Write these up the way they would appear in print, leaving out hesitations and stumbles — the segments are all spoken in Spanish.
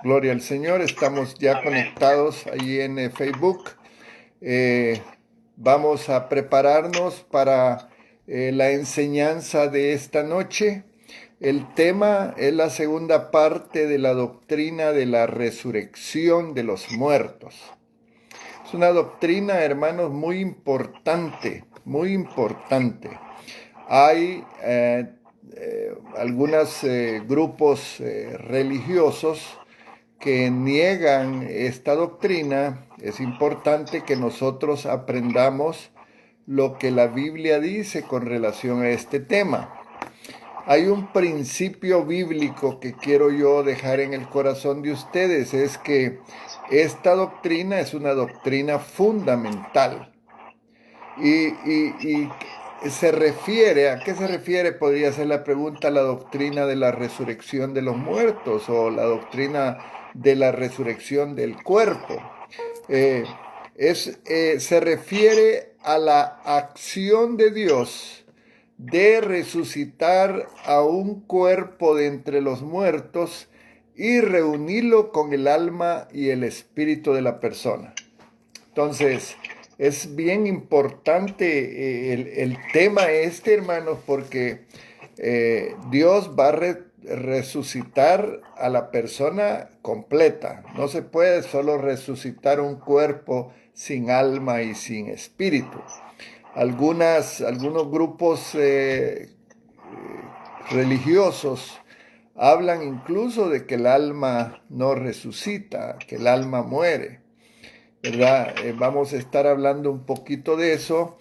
Gloria al Señor. Estamos ya conectados allí en Facebook. Eh, Vamos a prepararnos para la enseñanza de esta noche. El tema es la segunda parte de la doctrina de la resurrección de los muertos. Es una doctrina, hermanos, muy importante, muy importante. Hay algunos grupos religiosos que niegan esta doctrina. Es importante que nosotros aprendamos lo que la Biblia dice con relación a este tema. Hay un principio bíblico que quiero yo dejar en el corazón de ustedes, es que esta doctrina es una doctrina fundamental. Y se refiere, ¿a qué se refiere? Podría ser la pregunta, la doctrina de la resurrección de los muertos o la doctrina de la resurrección del cuerpo. Eh, Se refiere a la acción de Dios de resucitar a un cuerpo de entre los muertos y reunirlo con el alma y el espíritu de la persona. Entonces, es bien importante el tema este, hermanos, porque Dios va a resucitar a la persona completa. No se puede solo resucitar un cuerpo sin alma y sin espíritu. Algunos grupos religiosos hablan incluso de que el alma no resucita, que el alma muere. ¿Verdad? Vamos a estar hablando un poquito de eso,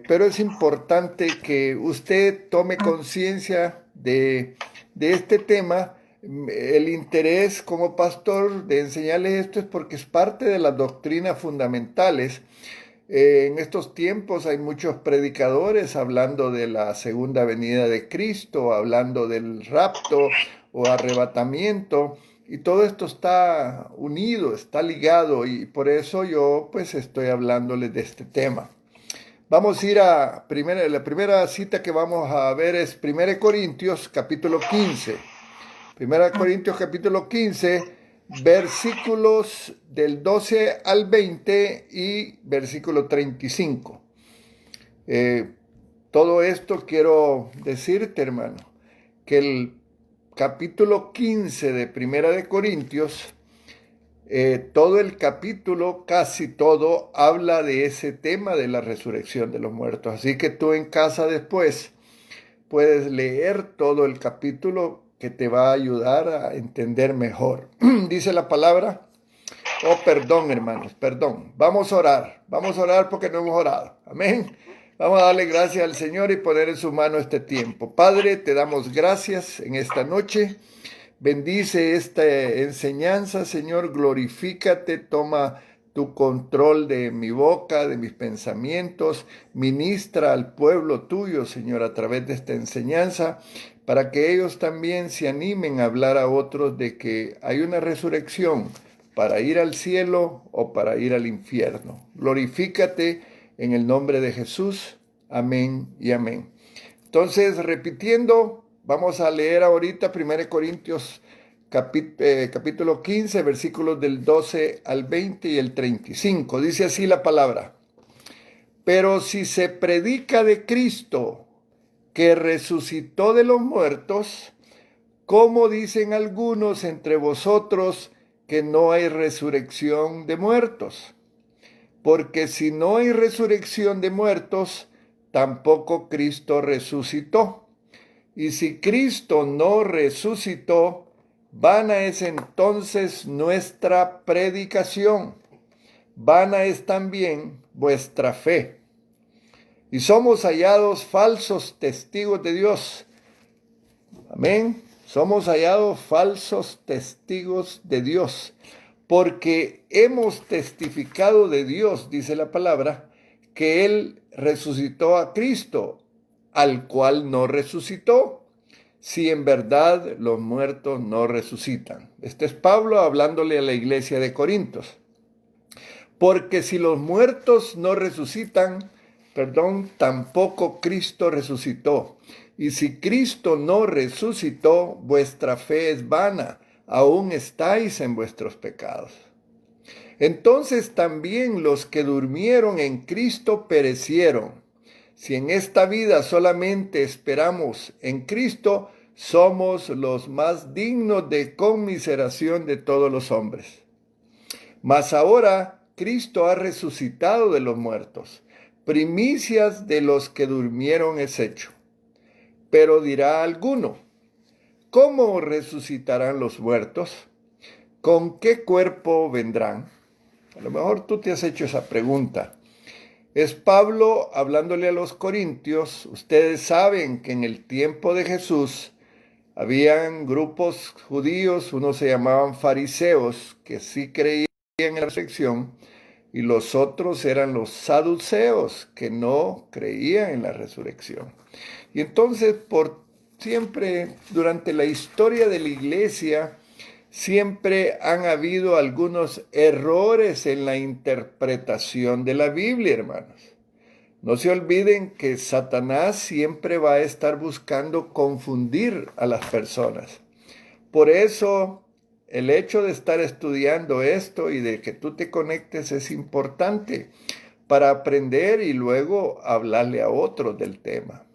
pero es importante que usted tome conciencia de este tema. El interés como pastor de enseñarles esto es porque es parte de las doctrinas fundamentales. En estos tiempos hay muchos predicadores hablando de la segunda venida de Cristo, hablando del rapto o arrebatamiento. Y todo esto está unido, está ligado, y por eso yo pues estoy hablándoles de este tema. Vamos a ir a la primera cita que vamos a ver es 1 Corintios capítulo 15. 1 Corintios capítulo 15, versículos del 12 al 20 y versículo 35. Todo esto quiero decirte, hermano, que el capítulo 15 de Primera de Corintios, todo el capítulo, casi todo, habla de ese tema de la resurrección de los muertos. Así que tú en casa después puedes leer todo el capítulo que te va a ayudar a entender mejor. Dice la palabra, oh, perdón, hermanos, perdón. Vamos a orar porque no hemos orado. Amén. Vamos a darle gracias al Señor y poner en su mano este tiempo. Padre, te damos gracias en esta noche. Bendice esta enseñanza, Señor. Glorifícate, toma tu control de mi boca, de mis pensamientos. Ministra al pueblo tuyo, Señor, a través de esta enseñanza, para que ellos también se animen a hablar a otros de que hay una resurrección para ir al cielo o para ir al infierno. Glorifícate en el nombre de Jesús. Amén y amén. Entonces, repitiendo, vamos a leer ahorita 1 Corintios capítulo 15, versículos del 12 al 20 y el 35. Dice así la palabra. Pero si se predica de Cristo, que resucitó de los muertos, ¿cómo dicen algunos entre vosotros que no hay resurrección de muertos? Porque si no hay resurrección de muertos, tampoco Cristo resucitó. Y si Cristo no resucitó, vana es entonces nuestra predicación, vana es también vuestra fe. Y somos hallados falsos testigos de Dios. Amén. Somos hallados falsos testigos de Dios, porque hemos testificado de Dios, dice la palabra, que Él resucitó a Cristo, al cual no resucitó, si en verdad los muertos no resucitan. Este es Pablo hablándole a la iglesia de Corintios. Porque si los muertos no resucitan, tampoco Cristo resucitó. Y si Cristo no resucitó, vuestra fe es vana, aún estáis en vuestros pecados. Entonces también los que durmieron en Cristo perecieron. Si en esta vida solamente esperamos en Cristo, somos los más dignos de conmiseración de todos los hombres. Mas ahora Cristo ha resucitado de los muertos, primicias de los que durmieron es hecho. Pero dirá alguno, ¿cómo resucitarán los muertos? ¿Con qué cuerpo vendrán? A lo mejor tú te has hecho esa pregunta. Es Pablo hablándole a los corintios. Ustedes saben que en el tiempo de Jesús habían grupos judíos, unos se llamaban fariseos, que sí creían en la resurrección, y los otros eran los saduceos, que no creían en la resurrección. Y entonces, por siempre, durante la historia de la iglesia, siempre han habido algunos errores en la interpretación de la Biblia, hermanos. No se olviden que Satanás siempre va a estar buscando confundir a las personas. Por eso, el hecho de estar estudiando esto y de que tú te conectes es importante para aprender y luego hablarle a otros del tema.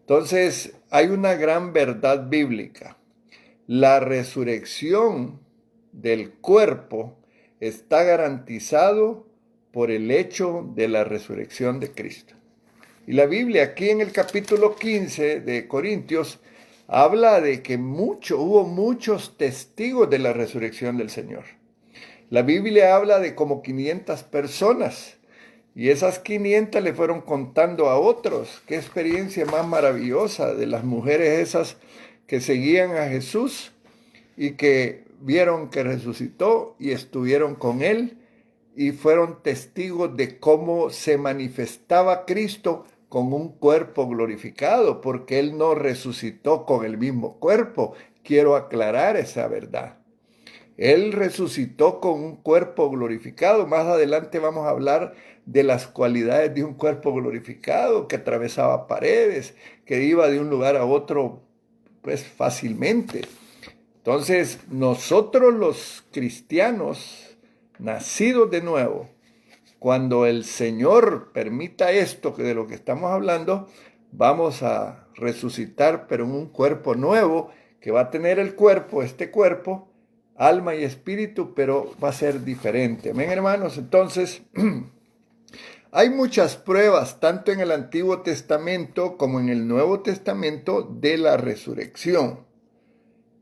Entonces, hay una gran verdad bíblica. La resurrección del cuerpo está garantizado por el hecho de la resurrección de Cristo. Y la Biblia aquí en el capítulo 15 de Corintios habla de que hubo muchos testigos de la resurrección del Señor. La Biblia habla de como 500 personas y esas 500 le fueron contando a otros. Qué experiencia más maravillosa de las mujeres esas que seguían a Jesús y que vieron que resucitó y estuvieron con él y fueron testigos de cómo se manifestaba Cristo con un cuerpo glorificado, porque él no resucitó con el mismo cuerpo. Quiero aclarar esa verdad. Él resucitó con un cuerpo glorificado. Más adelante vamos a hablar de las cualidades de un cuerpo glorificado que atravesaba paredes, que iba de un lugar a otro pues fácilmente. Entonces, nosotros los cristianos, nacidos de nuevo, cuando el Señor permita esto que de lo que estamos hablando, vamos a resucitar, pero en un cuerpo nuevo, que va a tener este cuerpo, alma y espíritu, pero va a ser diferente. Amén, hermanos. Entonces, hay muchas pruebas, tanto en el Antiguo Testamento como en el Nuevo Testamento, de la resurrección.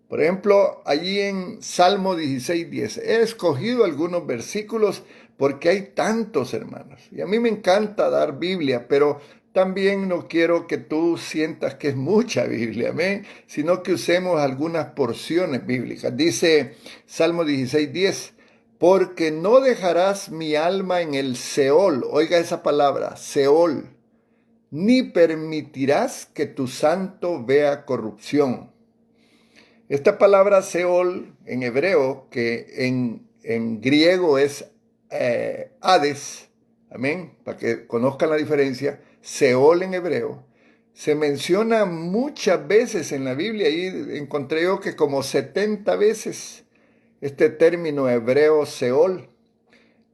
Por ejemplo, allí en Salmo 16:10, he escogido algunos versículos porque hay tantos, hermanos. Y a mí me encanta dar Biblia, pero también no quiero que tú sientas que es mucha Biblia, amén, sino que usemos algunas porciones bíblicas. Dice Salmo 16:10, porque no dejarás mi alma en el Seol, oiga esa palabra, Seol, ni permitirás que tu santo vea corrupción. Esta palabra Seol en hebreo, que en griego es Hades, amén, para que conozcan la diferencia, Seol en hebreo, se menciona muchas veces en la Biblia, y encontré yo que como 70 veces este término hebreo Seol,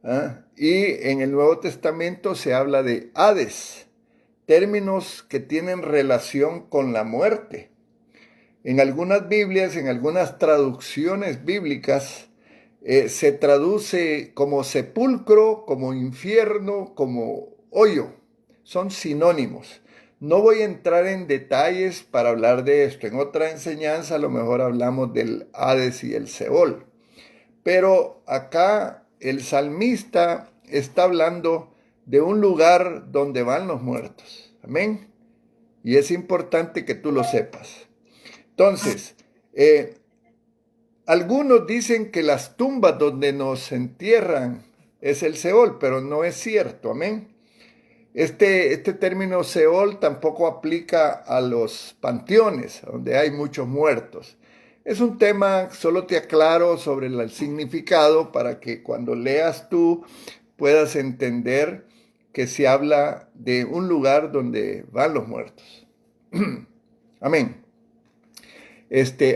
¿ah? Y en el Nuevo Testamento se habla de Hades, términos que tienen relación con la muerte. En algunas Biblias, en algunas traducciones bíblicas, se traduce como sepulcro, como infierno, como hoyo. Son sinónimos. No voy a entrar en detalles para hablar de esto. En otra enseñanza a lo mejor hablamos del Hades y el Seol. Pero acá el salmista está hablando de un lugar donde van los muertos. Amén. Y es importante que tú lo sepas. Entonces, algunos dicen que las tumbas donde nos entierran es el Seol, pero no es cierto, amén. Este término Seol tampoco aplica a los panteones, donde hay muchos muertos. Es un tema, solo te aclaro sobre el significado para que cuando leas tú puedas entender que se habla de un lugar donde van los muertos. Amén.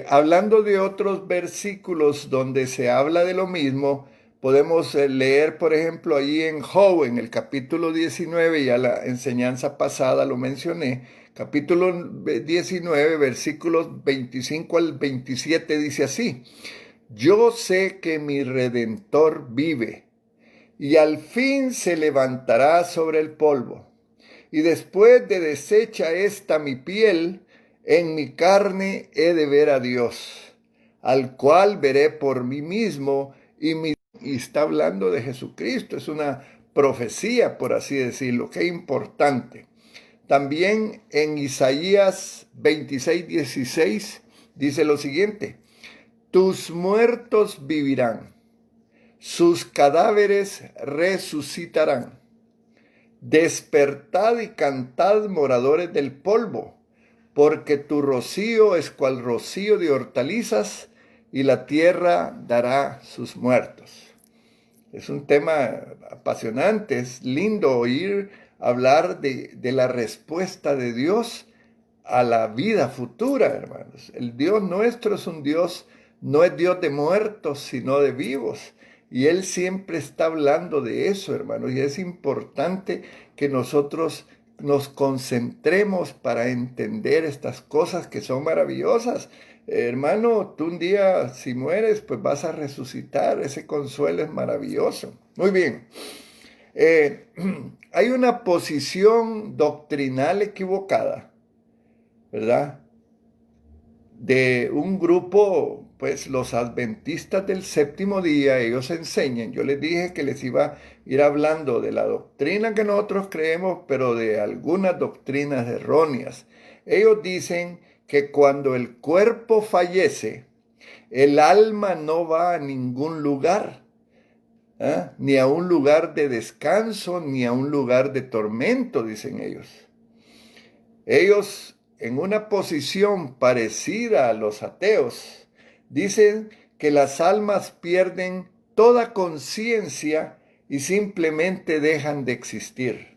Hablando de otros versículos donde se habla de lo mismo, podemos leer, por ejemplo, allí en Job, en el capítulo 19, ya la enseñanza pasada lo mencioné, capítulo 19, versículos 25 al 27, dice así: Yo sé que mi Redentor vive, y al fin se levantará sobre el polvo. Y después de deshecha esta mi piel, en mi carne he de ver a Dios, al cual veré por mí mismo, y está hablando de Jesucristo. Es una profecía, por así decirlo. Qué importante. También en Isaías 26:16 dice lo siguiente: Tus muertos vivirán, sus cadáveres resucitarán. Despertad y cantad, moradores del polvo, porque tu rocío es cual rocío de hortalizas, y la tierra dará sus muertos. Es un tema apasionante, es lindo oír hablar de la respuesta de Dios a la vida futura, hermanos. El Dios nuestro es un Dios, no es Dios de muertos, sino de vivos. Y Él siempre está hablando de eso, hermanos. Y es importante que nosotros nos concentremos para entender estas cosas que son maravillosas. Hermano, tú un día, si mueres, pues vas a resucitar. Ese consuelo es maravilloso. Muy bien. Hay una posición doctrinal equivocada, ¿verdad? De un grupo, pues los adventistas del séptimo día. Ellos enseñan, yo les dije que les iba a ir hablando de la doctrina que nosotros creemos, pero de algunas doctrinas erróneas. Ellos dicen que cuando el cuerpo fallece, el alma no va a ningún lugar, ni a un lugar de descanso, ni a un lugar de tormento, dicen ellos. Ellos, en una posición parecida a los ateos, dicen que las almas pierden toda conciencia y simplemente dejan de existir.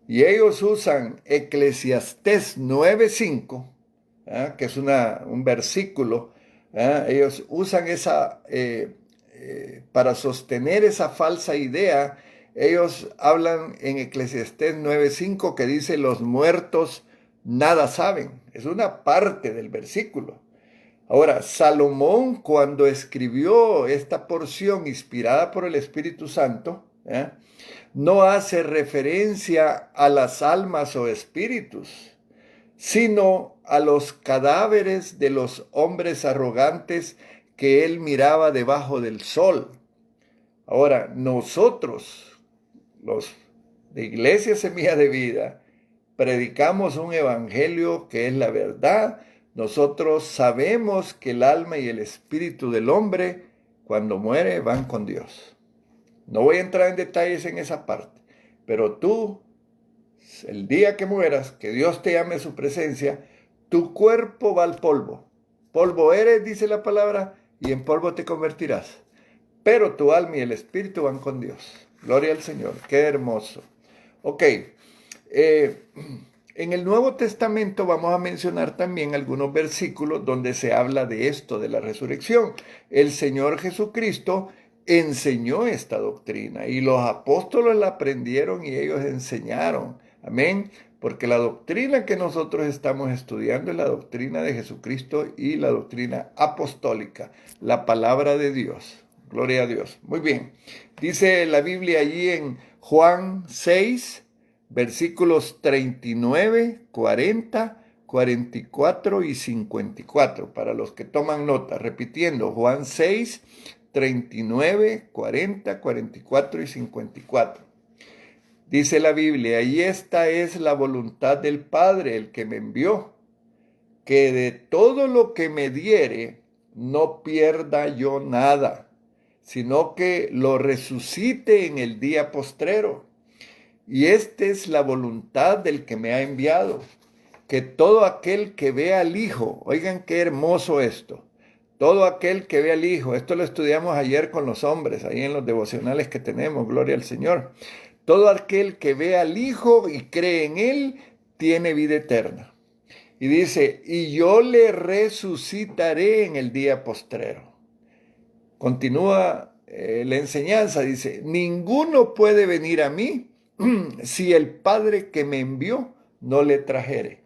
Y ellos usan Eclesiastés 9:5, que es un versículo. Ellos usan esa, para sostener esa falsa idea. Ellos hablan en Eclesiastés 9:5 que dice: los muertos nada saben. Es una parte del versículo. Ahora, Salomón, cuando escribió esta porción inspirada por el Espíritu Santo, no hace referencia a las almas o espíritus, sino a los cadáveres de los hombres arrogantes que él miraba debajo del sol. Ahora, nosotros, los de Iglesia Semilla de Vida, predicamos un evangelio que es la verdad. Nosotros sabemos que el alma y el espíritu del hombre, cuando muere, van con Dios. No voy a entrar en detalles en esa parte, pero tú, el día que mueras, que Dios te llame a su presencia, tu cuerpo va al polvo. Polvo eres, dice la palabra, y en polvo te convertirás. Pero tu alma y el espíritu van con Dios. Gloria al Señor. Qué hermoso. Ok. En el Nuevo Testamento vamos a mencionar también algunos versículos donde se habla de esto, de la resurrección. El Señor Jesucristo enseñó esta doctrina y los apóstoles la aprendieron y ellos enseñaron. Amén. Porque la doctrina que nosotros estamos estudiando es la doctrina de Jesucristo y la doctrina apostólica, la palabra de Dios. Gloria a Dios. Muy bien. Dice la Biblia allí en Juan 6, versículos 39, 40, 44 y 54. Para los que toman nota, repitiendo, Juan 6, 39, 40, 44 y 54. Dice la Biblia: y esta es la voluntad del Padre, el que me envió, que de todo lo que me diere no pierda yo nada, sino que lo resucite en el día postrero. Y esta es la voluntad del que me ha enviado, que todo aquel que vea al Hijo, oigan qué hermoso esto, todo aquel que vea al Hijo, esto lo estudiamos ayer con los hombres, ahí en los devocionales que tenemos, gloria al Señor. Todo aquel que vea al Hijo y cree en Él, tiene vida eterna. Y dice, y yo le resucitaré en el día postrero. Continúa la enseñanza, dice, ninguno puede venir a mí si el Padre que me envió no le trajere.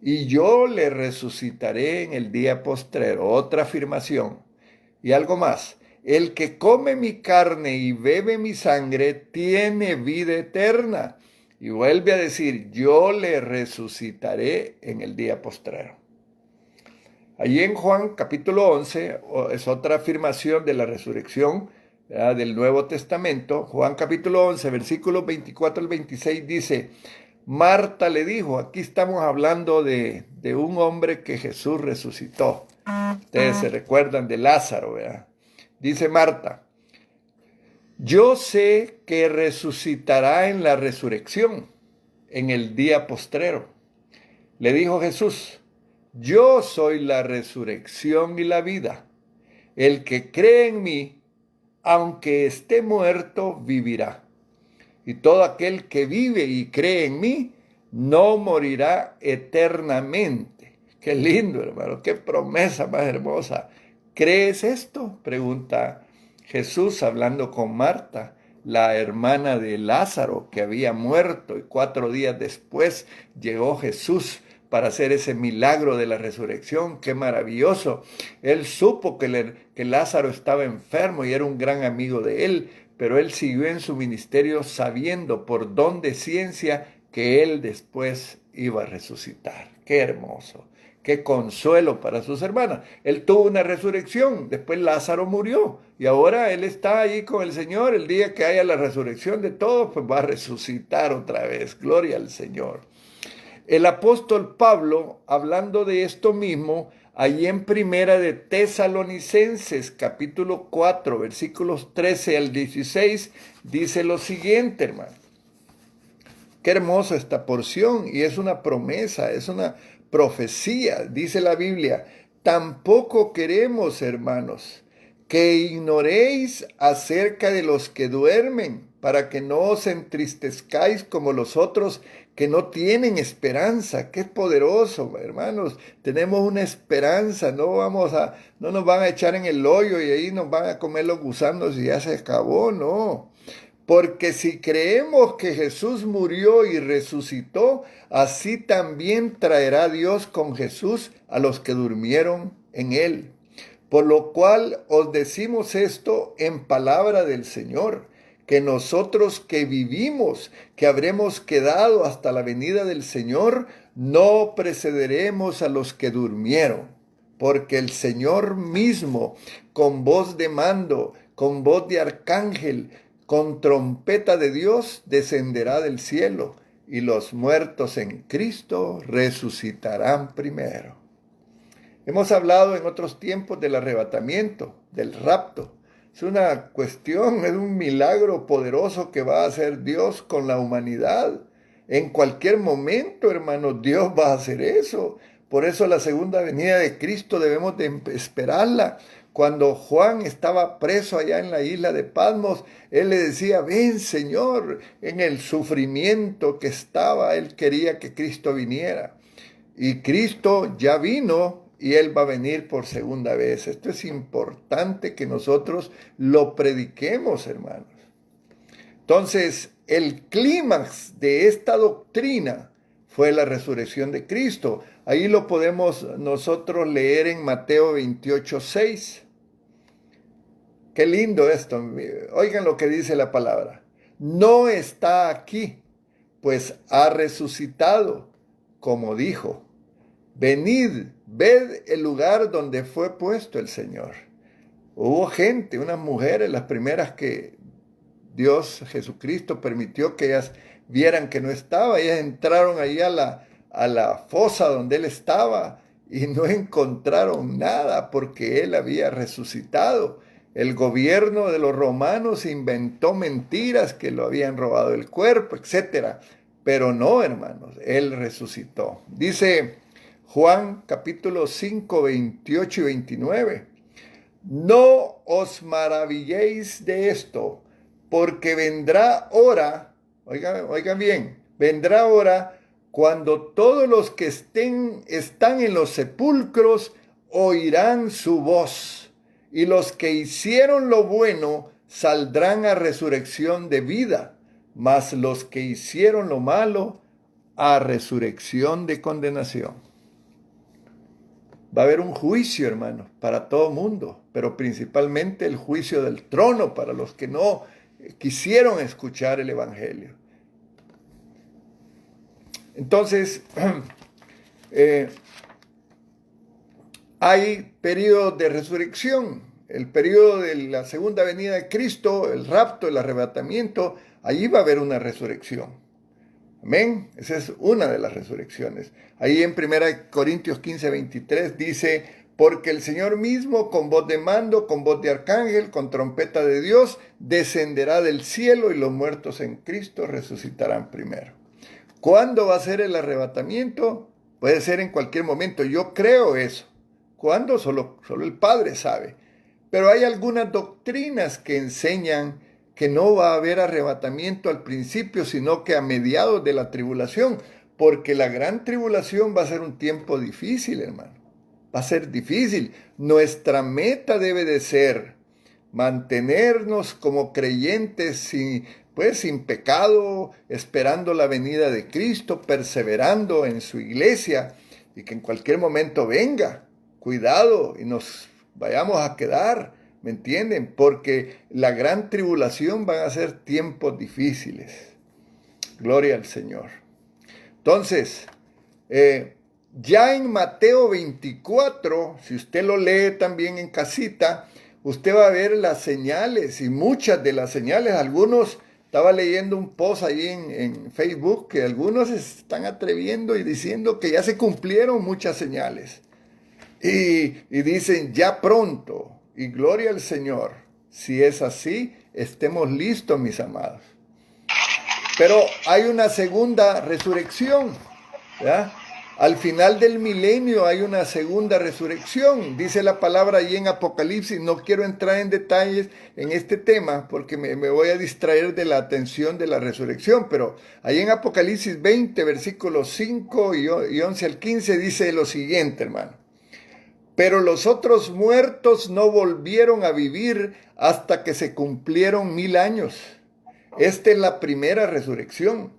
Y yo le resucitaré en el día postrero. Otra afirmación. Y algo más. El que come mi carne y bebe mi sangre tiene vida eterna. Y vuelve a decir, yo le resucitaré en el día postrero. Allí en Juan capítulo 11 es otra afirmación de la resurrección, ¿verdad?, del Nuevo Testamento. Juan capítulo 11, versículos 24 al 26 dice, Marta le dijo, aquí estamos hablando de un hombre que Jesús resucitó. Ustedes se recuerdan de Lázaro, ¿verdad? Dice Marta, yo sé que resucitará en la resurrección, en el día postrero. Le dijo Jesús, yo soy la resurrección y la vida. El que cree en mí, aunque esté muerto, vivirá. Y todo aquel que vive y cree en mí, no morirá eternamente. Qué lindo, hermano, qué promesa más hermosa. ¿Crees esto?, pregunta Jesús hablando con Marta, la hermana de Lázaro que había muerto, y 4 días después llegó Jesús para hacer ese milagro de la resurrección. ¡Qué maravilloso! Él supo que Lázaro estaba enfermo y era un gran amigo de él, pero él siguió en su ministerio sabiendo por don de ciencia que él después iba a resucitar. ¡Qué hermoso! ¡Qué consuelo para sus hermanas! Él tuvo una resurrección, después Lázaro murió y ahora él está ahí con el Señor. El día que haya la resurrección de todos, pues va a resucitar otra vez. Gloria al Señor. El apóstol Pablo, hablando de esto mismo, allí en Primera de Tesalonicenses, capítulo 4, versículos 13 al 16, dice lo siguiente, hermano. Qué hermosa esta porción, y es una promesa, es una profecía. Dice la Biblia, tampoco queremos, hermanos, que ignoréis acerca de los que duermen, para que no os entristezcáis como los otros que no tienen esperanza. Qué poderoso, hermanos. Tenemos una esperanza, no nos van a echar en el hoyo y ahí nos van a comer los gusanos y ya se acabó, no. Porque si creemos que Jesús murió y resucitó, así también traerá Dios con Jesús a los que durmieron en él. Por lo cual os decimos esto en palabra del Señor, que nosotros que vivimos, que habremos quedado hasta la venida del Señor, no precederemos a los que durmieron. Porque el Señor mismo, con voz de mando, con voz de arcángel, con trompeta de Dios, descenderá del cielo, y los muertos en Cristo resucitarán primero. Hemos hablado en otros tiempos del arrebatamiento, del rapto. Es una cuestión, es un milagro poderoso que va a hacer Dios con la humanidad. En cualquier momento, hermanos, Dios va a hacer eso. Por eso la segunda venida de Cristo debemos de esperarla. Cuando Juan estaba preso allá en la isla de Patmos, él le decía, ven Señor, en el sufrimiento que estaba, él quería que Cristo viniera. Y Cristo ya vino y él va a venir por segunda vez. Esto es importante que nosotros lo prediquemos, hermanos. Entonces, el clímax de esta doctrina fue la resurrección de Cristo. Ahí lo podemos nosotros leer en Mateo 28:6. Qué lindo esto. Oigan lo que dice la palabra. No está aquí, pues ha resucitado, como dijo. Venid, ved el lugar donde fue puesto el Señor. Hubo gente, unas mujeres, las primeras que Dios, Jesucristo, permitió que ellas vieran que no estaba. Ellas entraron ahí a la fosa donde él estaba y no encontraron nada porque él había resucitado. El gobierno de los romanos inventó mentiras que lo habían robado el cuerpo, etc. Pero no, hermanos, él resucitó. Dice Juan capítulo 5, 28 y 29. No os maravilléis de esto, porque vendrá hora, oigan bien, vendrá hora cuando todos los que están en los sepulcros oirán su voz, y los que hicieron lo bueno saldrán a resurrección de vida, mas los que hicieron lo malo a resurrección de condenación. Va a haber un juicio, hermano, para todo mundo, pero principalmente el juicio del trono para los que no quisieron escuchar el evangelio. Entonces, hay periodos de resurrección, el periodo de la segunda venida de Cristo, el rapto, el arrebatamiento, allí va a haber una resurrección. Amén. Esa es una de las resurrecciones. Ahí en 1 Corintios 15, 23 dice, porque el Señor mismo con voz de mando, con voz de arcángel, con trompeta de Dios, descenderá del cielo y los muertos en Cristo resucitarán primero. ¿Cuándo va a ser el arrebatamiento? Puede ser en cualquier momento. Yo creo eso. ¿Cuándo? Solo el Padre sabe. Pero hay algunas doctrinas que enseñan que no va a haber arrebatamiento al principio, sino que a mediados de la tribulación, porque la gran tribulación va a ser un tiempo difícil, hermano. Va a ser difícil. Nuestra meta debe de ser mantenernos como creyentes sin pecado, esperando la venida de Cristo, perseverando en su iglesia, y que en cualquier momento venga. Cuidado y nos vayamos a quedar, ¿me entienden? Porque la gran tribulación van a ser tiempos difíciles. Gloria al Señor. Entonces, ya en Mateo 24, si usted lo lee también en casita, usted va a ver las señales y muchas de las señales. Algunos, estaba leyendo un post ahí en Facebook, que algunos se están atreviendo y diciendo que ya se cumplieron muchas señales. Y dicen ya pronto, y gloria al Señor. Si es así, estemos listos, mis amados. Pero hay una segunda resurrección, ¿ya? Al final del milenio hay una segunda resurrección. Dice la palabra allí en Apocalipsis. No quiero entrar en detalles en este tema porque me voy a distraer de la atención de la resurrección. Pero ahí en Apocalipsis 20, versículos 5 y 11 al 15 dice lo siguiente, hermano. Pero los otros muertos no volvieron a vivir hasta que se cumplieron 1000 años. Esta es la primera resurrección.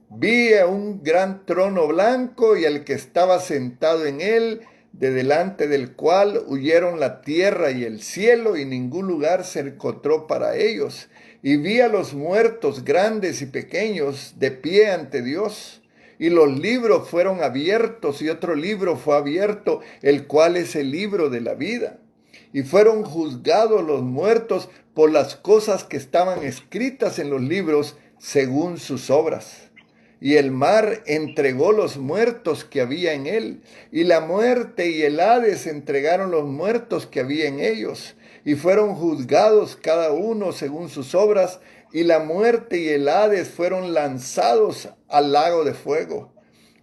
Vi a un gran trono blanco y al que estaba sentado en él, de delante del cual huyeron la tierra y el cielo, y ningún lugar se encontró para ellos. Y vi a los muertos, grandes y pequeños, de pie ante Dios. Y los libros fueron abiertos, y otro libro fue abierto, el cual es el libro de la vida. Y fueron juzgados los muertos por las cosas que estaban escritas en los libros según sus obras. Y el mar entregó los muertos que había en él, y la muerte y el Hades entregaron los muertos que había en ellos, y fueron juzgados cada uno según sus obras, y la muerte y el Hades fueron lanzados al lago de fuego.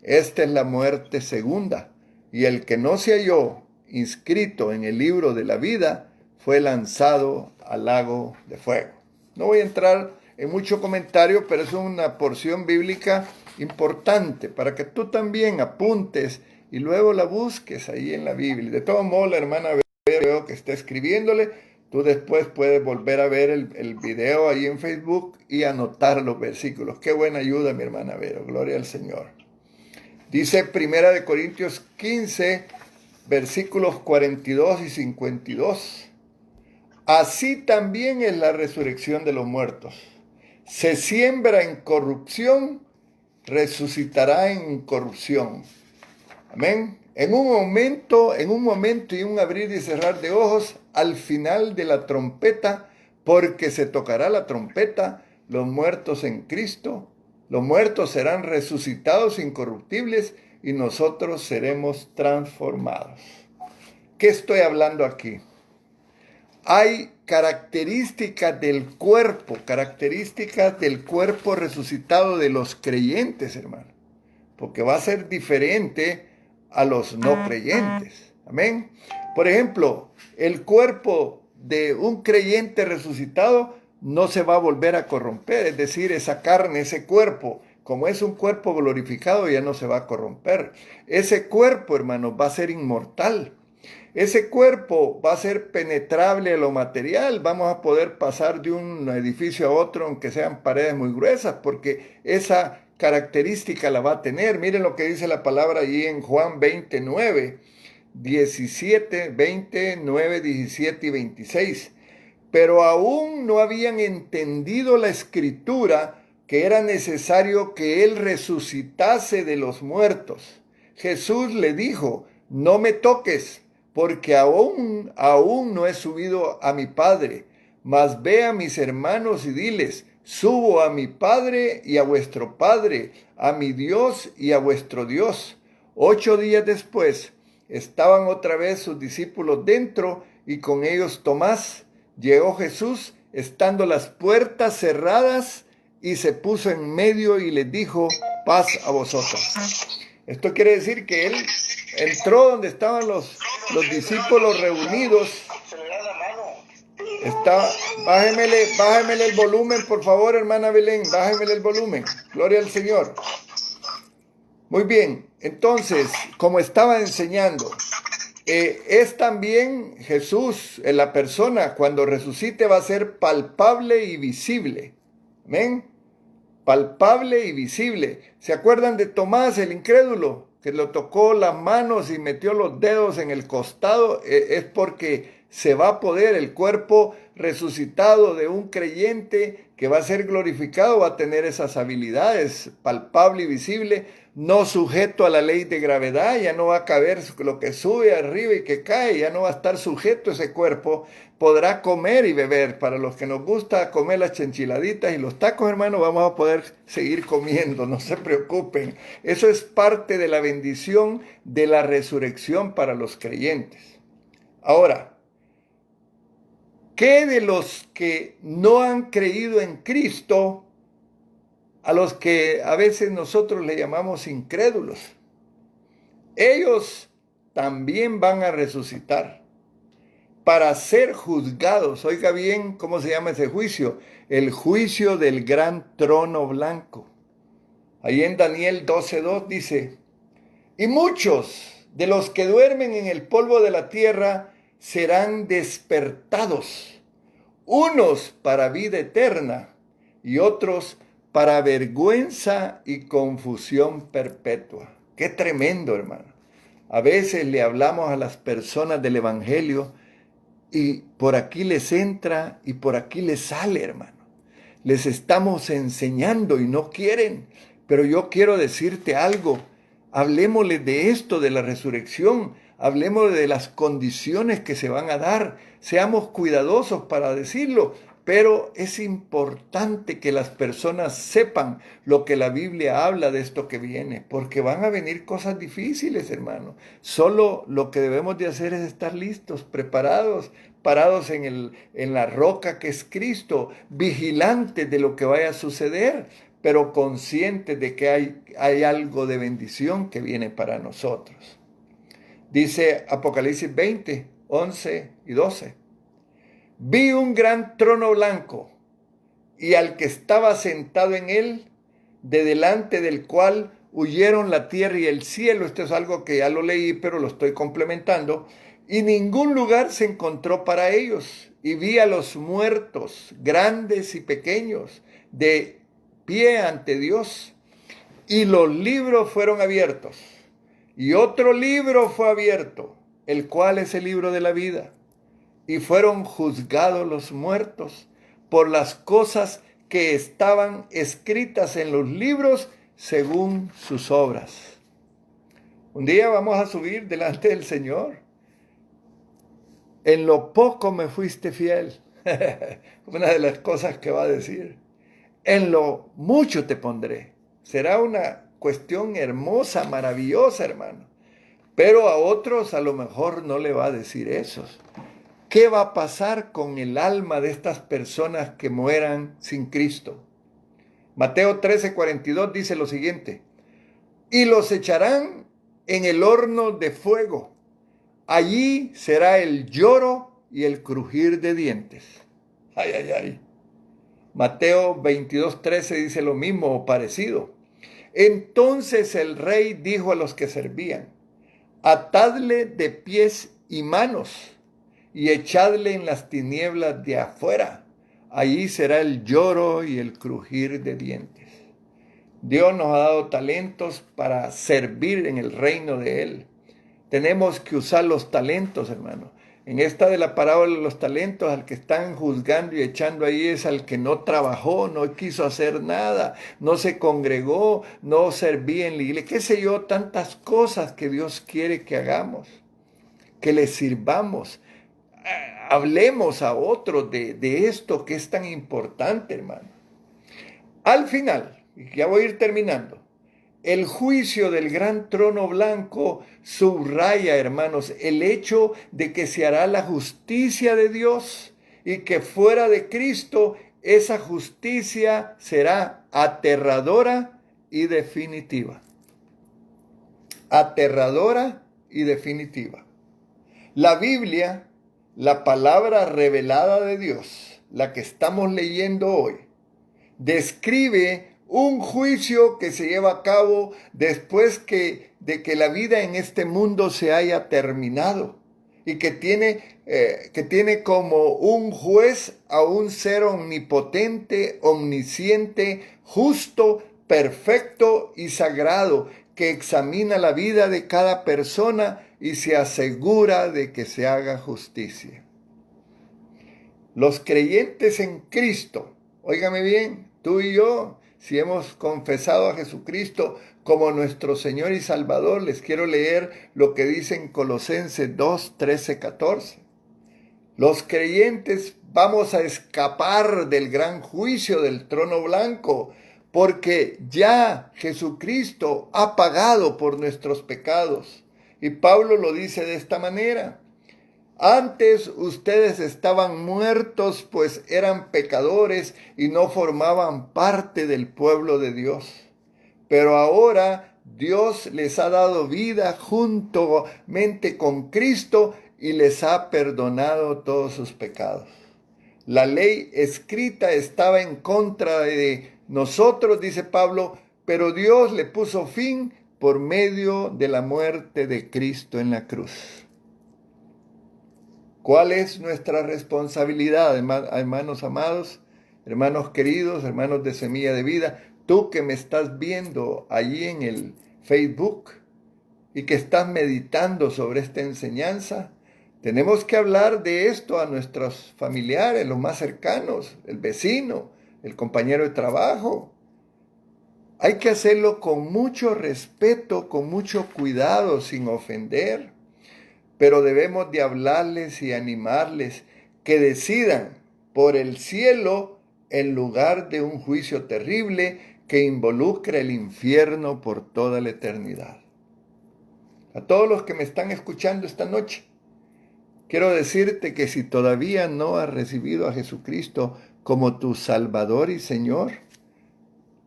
Esta es la muerte segunda, y el que no se halló inscrito en el libro de la vida fue lanzado al lago de fuego. No voy a entrar en mucho comentario, pero es una porción bíblica importante para que tú también apuntes y luego la busques ahí en la Biblia. De todo modo, la hermana veo que está escribiéndole. Tú después puedes volver a ver el video ahí en Facebook y anotar los versículos. Qué buena ayuda, mi hermana Vero. Gloria al Señor. Dice 1 Corintios 15, versículos 42 y 52. Así también es la resurrección de los muertos. Se siembra en corrupción, resucitará en incorrupción. Amén. En un momento y un abrir y cerrar de ojos, al final de la trompeta, porque se tocará la trompeta, los muertos en Cristo, los muertos serán resucitados incorruptibles y nosotros seremos transformados. ¿Qué estoy hablando aquí? Hay características del cuerpo resucitado de los creyentes, hermano, porque va a ser diferente a los no creyentes. Amén. Por ejemplo, el cuerpo de un creyente resucitado no se va a volver a corromper, es decir, esa carne, ese cuerpo como es un cuerpo glorificado, ya no se va a corromper. Ese cuerpo, hermanos, va a ser inmortal. Ese cuerpo va a ser penetrable a lo material. Vamos a poder pasar de un edificio a otro, aunque sean paredes muy gruesas, porque esa característica la va a tener. Miren lo que dice la palabra allí en Juan 29, 17, 29, 17 y 26. Pero aún no habían entendido la escritura que era necesario que él resucitase de los muertos. Jesús le dijo: no me toques, porque aún no he subido a mi Padre, mas ve a mis hermanos y diles: subo a mi Padre y a vuestro Padre, a mi Dios y a vuestro Dios. 8 días después estaban otra vez sus discípulos dentro y con ellos Tomás. Llegó Jesús, estando las puertas cerradas, y se puso en medio y les dijo: paz a vosotros. Esto quiere decir que él entró donde estaban los discípulos reunidos. Bájemele el volumen, por favor, hermana Belén, bájemele el volumen. Gloria al Señor. Muy bien, entonces, como estaba enseñando, es también Jesús, la persona, cuando resucite va a ser palpable y visible. Amén. Palpable y visible. ¿Se acuerdan de Tomás, el incrédulo, que lo tocó las manos y metió los dedos en el costado? Es porque se va a poder, el cuerpo resucitado de un creyente que va a ser glorificado va a tener esas habilidades, palpable y visible, no sujeto a la ley de gravedad. Ya no va a caber lo que sube arriba y que cae, ya no va a estar sujeto ese cuerpo. Podrá comer y beber. Para los que nos gusta comer las chenchiladitas y los tacos, hermano, vamos a poder seguir comiendo, no se preocupen. Eso es parte de la bendición de la resurrección para los creyentes. Ahora, ¿qué de los que no han creído en Cristo, a los que a veces nosotros le llamamos incrédulos? Ellos también van a resucitar para ser juzgados. Oiga bien cómo se llama ese juicio: el juicio del gran trono blanco. Ahí en Daniel 12:2 dice: y muchos de los que duermen en el polvo de la tierra serán despertados, unos para vida eterna y otros para vergüenza y confusión perpetua. Qué tremendo, hermano. A veces le hablamos a las personas del evangelio y por aquí les entra y por aquí les sale, hermano. Les estamos enseñando y no quieren. Pero yo quiero decirte algo. Hablemosles de esto, de la resurrección. Hablemos de las condiciones que se van a dar. Seamos cuidadosos para decirlo. Pero es importante que las personas sepan lo que la Biblia habla de esto que viene, porque van a venir cosas difíciles, hermano. Solo lo que debemos de hacer es estar listos, preparados, parados en la roca que es Cristo, vigilantes de lo que vaya a suceder, pero conscientes de que hay algo de bendición que viene para nosotros. Dice Apocalipsis 20, 11 y 12. Vi un gran trono blanco y al que estaba sentado en él, de delante del cual huyeron la tierra y el cielo. Esto es algo que ya lo leí, pero lo estoy complementando. Y ningún lugar se encontró para ellos. Y vi a los muertos, grandes y pequeños, de pie ante Dios. Y los libros fueron abiertos. Y otro libro fue abierto, el cual es el libro de la vida. Y fueron juzgados los muertos por las cosas que estaban escritas en los libros según sus obras. Un día vamos a subir delante del Señor. En lo poco me fuiste fiel. Una de las cosas que va a decir. En lo mucho te pondré. Será una cuestión hermosa, maravillosa, hermano. Pero a otros a lo mejor no le va a decir eso. ¿Qué va a pasar con el alma de estas personas que mueran sin Cristo? Mateo 13:42 dice lo siguiente: y los echarán en el horno de fuego. Allí será el lloro y el crujir de dientes. Ay, ay, ay. Mateo 22:13 dice lo mismo o parecido. Entonces el rey dijo a los que servían: atadle de pies y manos y echadle en las tinieblas de afuera. Allí será el lloro y el crujir de dientes. Dios nos ha dado talentos para servir en el reino de Él. Tenemos que usar los talentos, hermano. En esta de la parábola de los talentos, al que están juzgando y echando ahí es al que no trabajó, no quiso hacer nada, no se congregó, no servía en la iglesia, qué sé yo, tantas cosas que Dios quiere que hagamos, que le sirvamos. Hablemos a otros de esto que es tan importante, hermano. Al final, y ya voy a ir terminando, el juicio del gran trono blanco subraya, hermanos, el hecho de que se hará la justicia de Dios y que fuera de Cristo esa justicia será aterradora y definitiva. Aterradora y definitiva. La Biblia, la palabra revelada de Dios, la que estamos leyendo hoy, describe un juicio que se lleva a cabo después de que la vida en este mundo se haya terminado y que tiene como un juez a un ser omnipotente, omnisciente, justo, perfecto y sagrado que examina la vida de cada persona y se asegura de que se haga justicia. Los creyentes en Cristo, óigame bien, tú y yo, si hemos confesado a Jesucristo como nuestro Señor y Salvador, les quiero leer lo que dice en Colosenses 2, 13, 14. Los creyentes vamos a escapar del gran juicio del trono blanco, porque ya Jesucristo ha pagado por nuestros pecados. Y Pablo lo dice de esta manera: antes ustedes estaban muertos, pues eran pecadores y no formaban parte del pueblo de Dios. Pero ahora Dios les ha dado vida juntamente con Cristo y les ha perdonado todos sus pecados. La ley escrita estaba en contra de nosotros, dice Pablo, pero Dios le puso fin por medio de la muerte de Cristo en la cruz. ¿Cuál es nuestra responsabilidad, hermanos amados, hermanos queridos, hermanos de Semilla de Vida? Tú que me estás viendo allí en el Facebook y que estás meditando sobre esta enseñanza, tenemos que hablar de esto a nuestros familiares, los más cercanos, el vecino, el compañero de trabajo. Hay que hacerlo con mucho respeto, con mucho cuidado, sin ofender. Pero debemos de hablarles y animarles que decidan por el cielo en lugar de un juicio terrible que involucra el infierno por toda la eternidad. A todos los que me están escuchando esta noche, quiero decirte que si todavía no has recibido a Jesucristo como tu Salvador y Señor,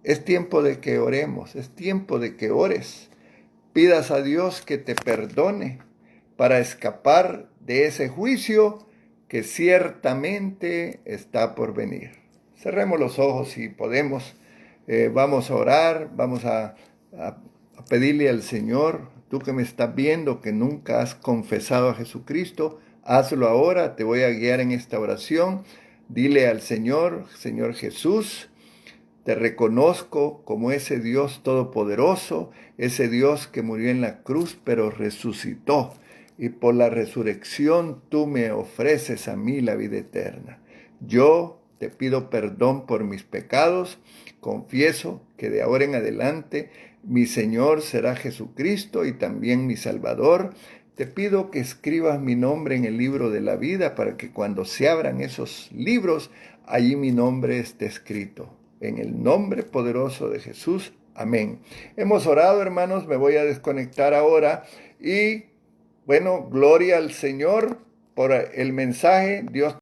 es tiempo de que oremos, es tiempo de que ores, pidas a Dios que te perdone, para escapar de ese juicio que ciertamente está por venir. Cerremos los ojos si podemos. Vamos a orar, vamos a pedirle al Señor, tú que me estás viendo, que nunca has confesado a Jesucristo, hazlo ahora, te voy a guiar en esta oración. Dile al Señor, Señor Jesús, te reconozco como ese Dios todopoderoso, ese Dios que murió en la cruz pero resucitó. Y por la resurrección tú me ofreces a mí la vida eterna. Yo te pido perdón por mis pecados. Confieso que de ahora en adelante mi Señor será Jesucristo y también mi Salvador. Te pido que escribas mi nombre en el libro de la vida para que cuando se abran esos libros, allí mi nombre esté escrito. En el nombre poderoso de Jesús. Amén. Hemos orado, hermanos. Me voy a desconectar ahora y bueno, gloria al Señor por el mensaje. Dios